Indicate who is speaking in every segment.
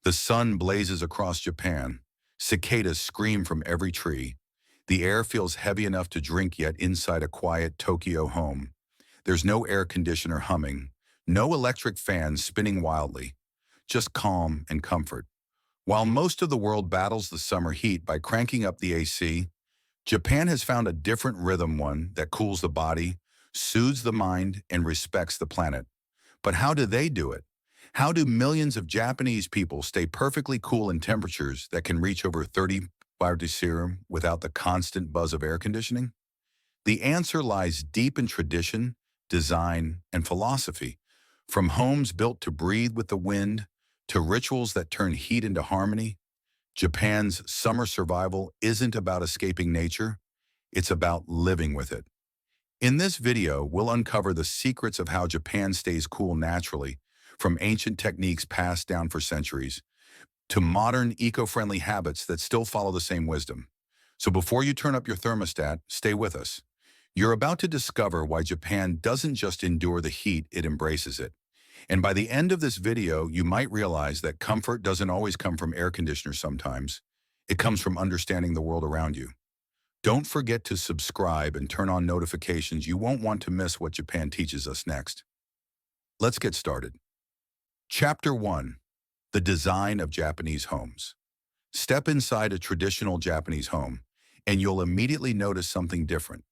Speaker 1: The sun blazes across Japan. Cicadas scream from every tree. The air feels heavy enough to drink, yet inside a quiet Tokyo home, there's no air conditioner humming, no electric fans spinning wildly, just calm and comfort. While most of the world battles the summer heat by cranking up the AC, Japan has found a different rhythm, one that cools the body, soothes the mind, and respects the planet. But how do they do it? How do millions of Japanese people stay perfectly cool in temperatures that can reach over 35 degrees Celsius without the constant buzz of air conditioning? The answer lies deep in tradition, design, and philosophy. From homes built to breathe with the wind, to rituals that turn heat into harmony, Japan's summer survival isn't about escaping nature, it's about living with it. In this video, we'll uncover the secrets of how Japan stays cool naturally, from ancient techniques passed down for centuries, to modern eco-friendly habits that still follow the same wisdom. So before you turn up your thermostat, stay with us. You're about to discover why Japan doesn't just endure the heat, it embraces it. And by the end of this video, you might realize that comfort doesn't always come from air conditioners sometimes. It comes from understanding the world around you. Don't forget to subscribe and turn on notifications. You won't want to miss what Japan teaches us next. Let's get started. Chapter 1. The Design of Japanese Homes. Step inside a traditional Japanese home, and you'll immediately notice something different.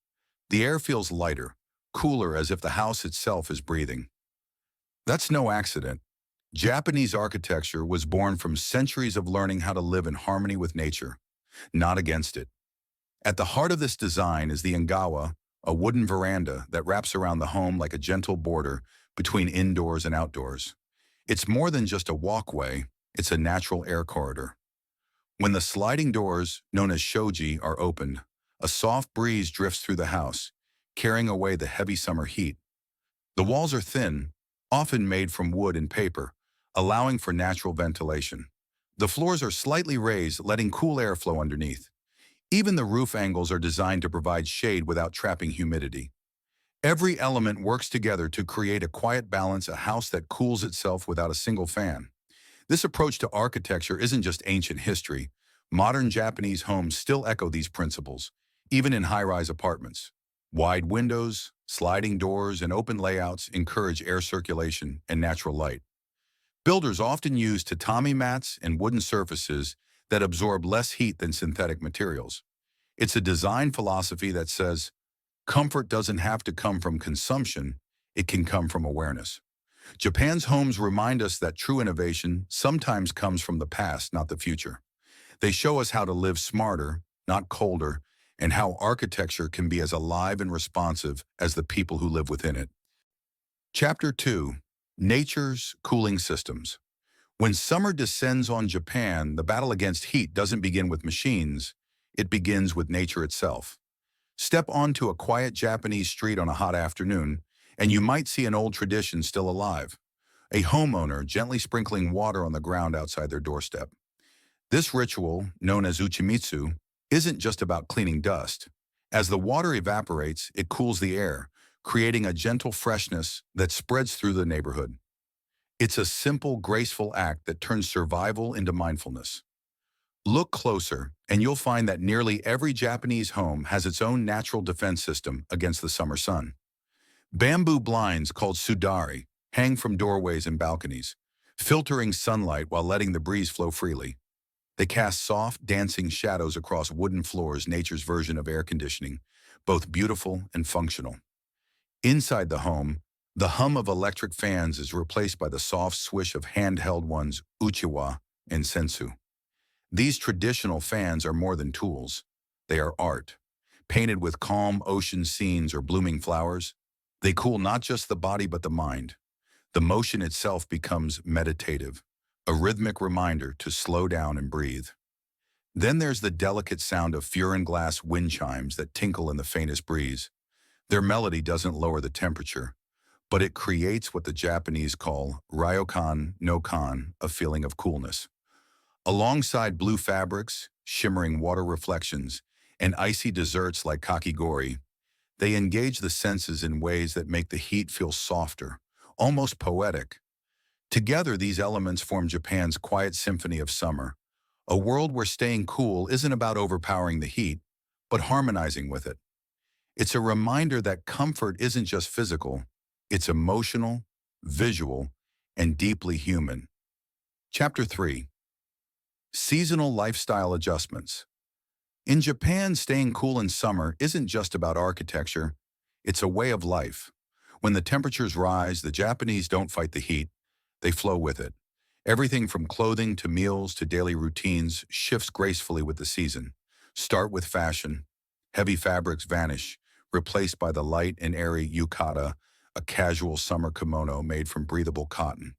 Speaker 1: The air feels lighter, cooler, as if the house itself is breathing. That's no accident. Japanese architecture was born from centuries of learning how to live in harmony with nature, not against it. At the heart of this design is the engawa, a wooden veranda that wraps around the home like a gentle border between indoors and outdoors. It's more than just a walkway, it's a natural air corridor. When the sliding doors, known as shoji, are opened, a soft breeze drifts through the house, carrying away the heavy summer heat. The walls are thin, often made from wood and paper, allowing for natural ventilation. The floors are slightly raised, letting cool air flow underneath. Even the roof angles are designed to provide shade without trapping humidity. Every element works together to create a quiet balance, a house that cools itself without a single fan. This approach to architecture isn't just ancient history. Modern Japanese homes still echo these principles, even in high-rise apartments. Wide windows, sliding doors, and open layouts encourage air circulation and natural light. Builders often use tatami mats and wooden surfaces that absorb less heat than synthetic materials. It's a design philosophy that says, comfort doesn't have to come from consumption, it can come from awareness. Japan's homes remind us that true innovation sometimes comes from the past, not the future. They show us how to live smarter, not colder, and how architecture can be as alive and responsive as the people who live within it. Chapter 2. Nature's Cooling Systems. When summer descends on Japan, the battle against heat doesn't begin with machines, it begins with nature itself. Step onto a quiet Japanese street on a hot afternoon, and you might see an old tradition still alive. A homeowner gently sprinkling water on the ground outside their doorstep. This ritual, known as uchimitsu, isn't just about cleaning dust. As the water evaporates, it cools the air, creating a gentle freshness that spreads through the neighborhood. It's a simple, graceful act that turns survival into mindfulness. Look closer, and you'll find that nearly every Japanese home has its own natural defense system against the summer sun. Bamboo blinds called sudari hang from doorways and balconies, filtering sunlight while letting the breeze flow freely. They cast soft, dancing shadows across wooden floors, nature's version of air conditioning, both beautiful and functional. Inside the home, the hum of electric fans is replaced by the soft swish of handheld ones, uchiwa and sensu. These traditional fans are more than tools. They are art. Painted with calm ocean scenes or blooming flowers, they cool not just the body but the mind. The motion itself becomes meditative, a rhythmic reminder to slow down and breathe. Then there's the delicate sound of furin glass wind chimes that tinkle in the faintest breeze. Their melody doesn't lower the temperature, but it creates what the Japanese call ryokan no kan, a feeling of coolness. Alongside blue fabrics, shimmering water reflections, and icy desserts like kakigori, they engage the senses in ways that make the heat feel softer, almost poetic. Together, these elements form Japan's quiet symphony of summer, a world where staying cool isn't about overpowering the heat, but harmonizing with it. It's a reminder that comfort isn't just physical, it's emotional, visual, and deeply human. Chapter 3. Seasonal Lifestyle Adjustments. In Japan, staying cool in summer isn't just about architecture, it's a way of life. When the temperatures rise, the Japanese don't fight the heat, they flow with it. Everything from clothing to meals to daily routines shifts gracefully with the season. Start with fashion. Heavy fabrics vanish, replaced by the light and airy yukata, a casual summer kimono made from breathable cotton.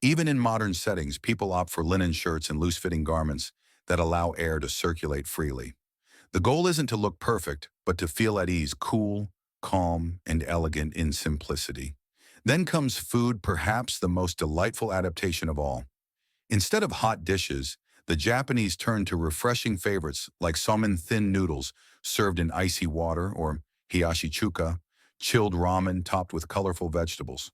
Speaker 1: Even in modern settings, people opt for linen shirts and loose-fitting garments that allow air to circulate freely. The goal isn't to look perfect, but to feel at ease, cool, calm, and elegant in simplicity. Then comes food, perhaps the most delightful adaptation of all. Instead of hot dishes, the Japanese turn to refreshing favorites like somen thin noodles served in icy water or hiyashi chuka, chilled ramen topped with colorful vegetables.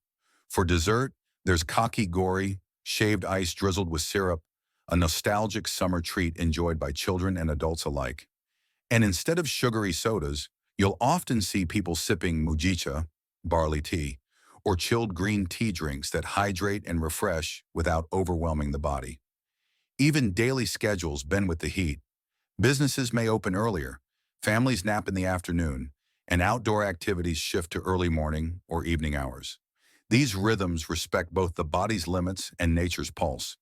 Speaker 1: For dessert, there's kakigori, shaved ice drizzled with syrup, a nostalgic summer treat enjoyed by children and adults alike. And instead of sugary sodas, you'll often see people sipping mujicha, barley tea, or chilled green tea drinks that hydrate and refresh without overwhelming the body. Even daily schedules bend with the heat. Businesses may open earlier, families nap in the afternoon, and outdoor activities shift to early morning or evening hours. These rhythms respect both the body's limits and nature's pulse.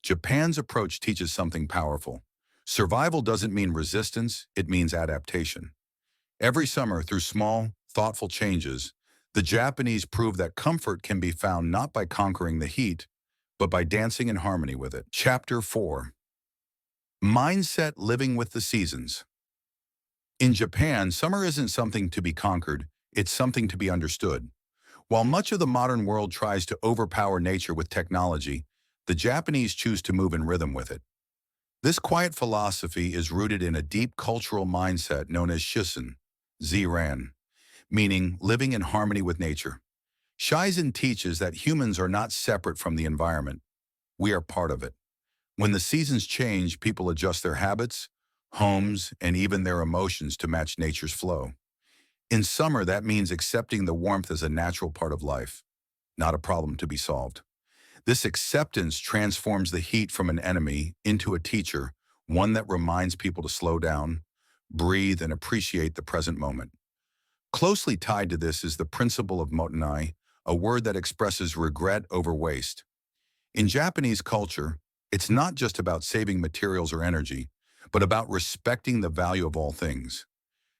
Speaker 1: Japan's approach teaches something powerful. Survival doesn't mean resistance, it means adaptation. Every summer, through small, thoughtful changes, the Japanese prove that comfort can be found not by conquering the heat, but by dancing in harmony with it. Chapter 4. Mindset Living with the Seasons. In Japan, summer isn't something to be conquered, it's something to be understood. While much of the modern world tries to overpower nature with technology, the Japanese choose to move in rhythm with it. This quiet philosophy is rooted in a deep cultural mindset known as shisen, Ziran, meaning living in harmony with nature. Shizen teaches that humans are not separate from the environment. We are part of it. When the seasons change, people adjust their habits, homes, and even their emotions to match nature's flow. In summer, that means accepting the warmth as a natural part of life, not a problem to be solved. This acceptance transforms the heat from an enemy into a teacher, one that reminds people to slow down, breathe, and appreciate the present moment. Closely tied to this is the principle of motenai, a word that expresses regret over waste. In Japanese culture, it's not just about saving materials or energy, but about respecting the value of all things.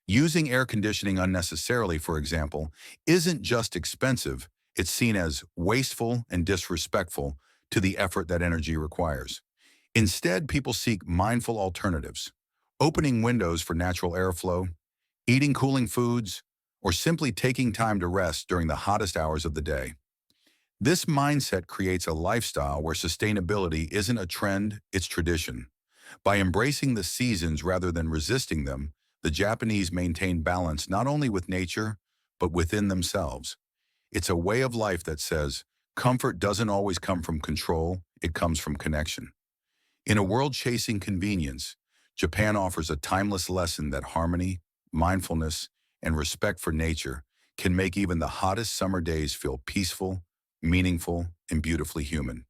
Speaker 1: Using air conditioning unnecessarily, for example, isn't just expensive, it's seen as wasteful and disrespectful to the effort that energy requires. Instead, people seek mindful alternatives, opening windows for natural airflow, eating cooling foods, or simply taking time to rest during the hottest hours of the day. This mindset creates a lifestyle where sustainability isn't a trend, it's tradition. By embracing the seasons rather than resisting them, the Japanese maintain balance not only with nature, but within themselves. It's a way of life that says, comfort doesn't always come from control, it comes from connection. In a world chasing convenience, Japan offers a timeless lesson that harmony, mindfulness, and respect for nature can make even the hottest summer days feel peaceful, meaningful, and beautifully human.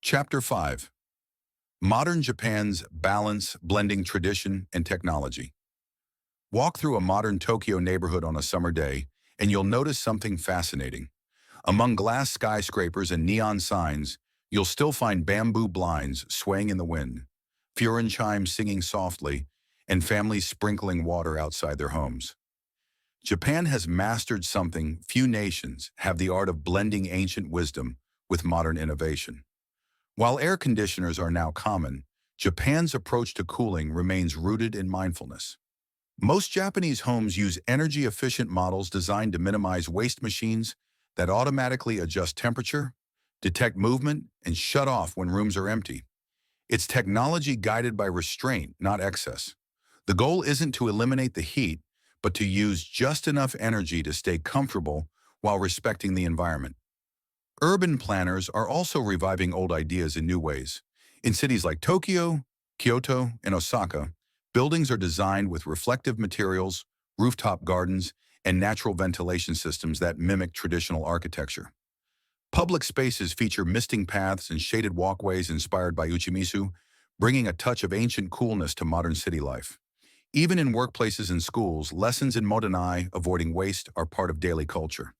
Speaker 1: Chapter 5. Modern Japan's Balance Blending Tradition and Technology. Walk through a modern Tokyo neighborhood on a summer day, and you'll notice something fascinating. Among glass skyscrapers and neon signs, you'll still find bamboo blinds swaying in the wind, furin chimes singing softly, and families sprinkling water outside their homes. Japan has mastered something few nations have: the art of blending ancient wisdom with modern innovation. While air conditioners are now common, Japan's approach to cooling remains rooted in mindfulness. Most Japanese homes use energy-efficient models designed to minimize waste machines that automatically adjust temperature, detect movement, and shut off when rooms are empty. It's technology guided by restraint, not excess. The goal isn't to eliminate the heat, but to use just enough energy to stay comfortable while respecting the environment. Urban planners are also reviving old ideas in new ways. In cities like Tokyo, Kyoto, and Osaka, buildings are designed with reflective materials, rooftop gardens, and natural ventilation systems that mimic traditional architecture. Public spaces feature misting paths and shaded walkways inspired by Uchimizu, bringing a touch of ancient coolness to modern city life. Even in workplaces and schools, lessons in Modanai, avoiding waste, are part of daily culture.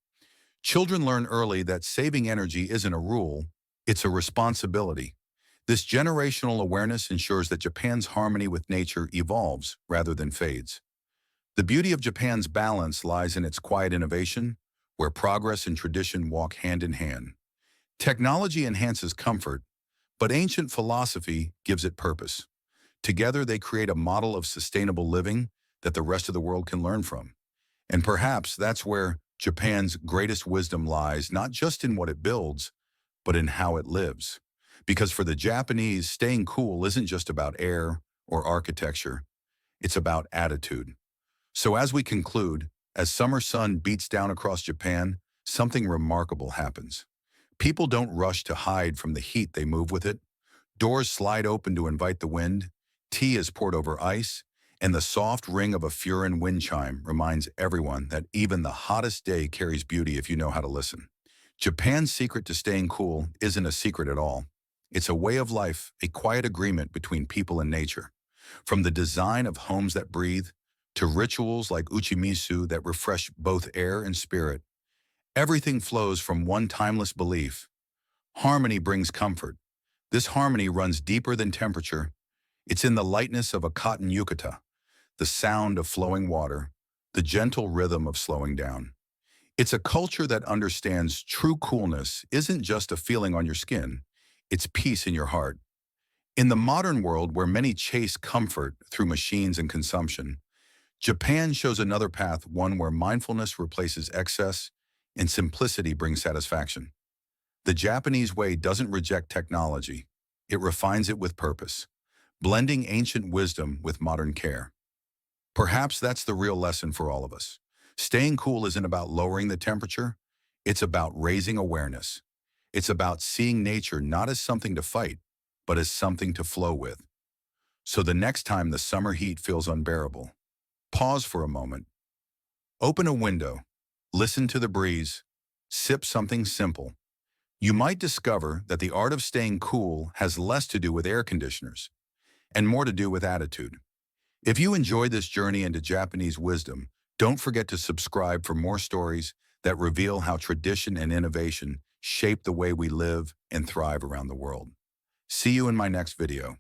Speaker 1: Children learn early that saving energy isn't a rule, it's a responsibility. This generational awareness ensures that Japan's harmony with nature evolves rather than fades. The beauty of Japan's balance lies in its quiet innovation, where progress and tradition walk hand in hand. Technology enhances comfort, but ancient philosophy gives it purpose. Together, they create a model of sustainable living that the rest of the world can learn from. And perhaps that's where Japan's greatest wisdom lies, not just in what it builds, but in how it lives. Because for the Japanese, staying cool isn't just about air or architecture, it's about attitude. So as we conclude, as summer sun beats down across Japan, something remarkable happens. People don't rush to hide from the heat, they move with it. Doors slide open to invite the wind, tea is poured over ice, and the soft ring of a Furin wind chime reminds everyone that even the hottest day carries beauty if you know how to listen. Japan's secret to staying cool isn't a secret at all. It's a way of life, a quiet agreement between people and nature. From the design of homes that breathe, to rituals like uchimisu that refresh both air and spirit, everything flows from one timeless belief. Harmony brings comfort. This harmony runs deeper than temperature. It's in the lightness of a cotton yukata, the sound of flowing water, the gentle rhythm of slowing down. It's a culture that understands true coolness isn't just a feeling on your skin, it's peace in your heart. In the modern world where many chase comfort through machines and consumption, Japan shows another path, one where mindfulness replaces excess and simplicity brings satisfaction. The Japanese way doesn't reject technology, it refines it with purpose, blending ancient wisdom with modern care. Perhaps that's the real lesson for all of us. Staying cool isn't about lowering the temperature, it's about raising awareness. It's about seeing nature not as something to fight, but as something to flow with. So the next time the summer heat feels unbearable, pause for a moment, open a window, listen to the breeze, sip something simple. You might discover that the art of staying cool has less to do with air conditioners and more to do with attitude. If you enjoyed this journey into Japanese wisdom, don't forget to subscribe for more stories that reveal how tradition and innovation shape the way we live and thrive around the world. See you in my next video.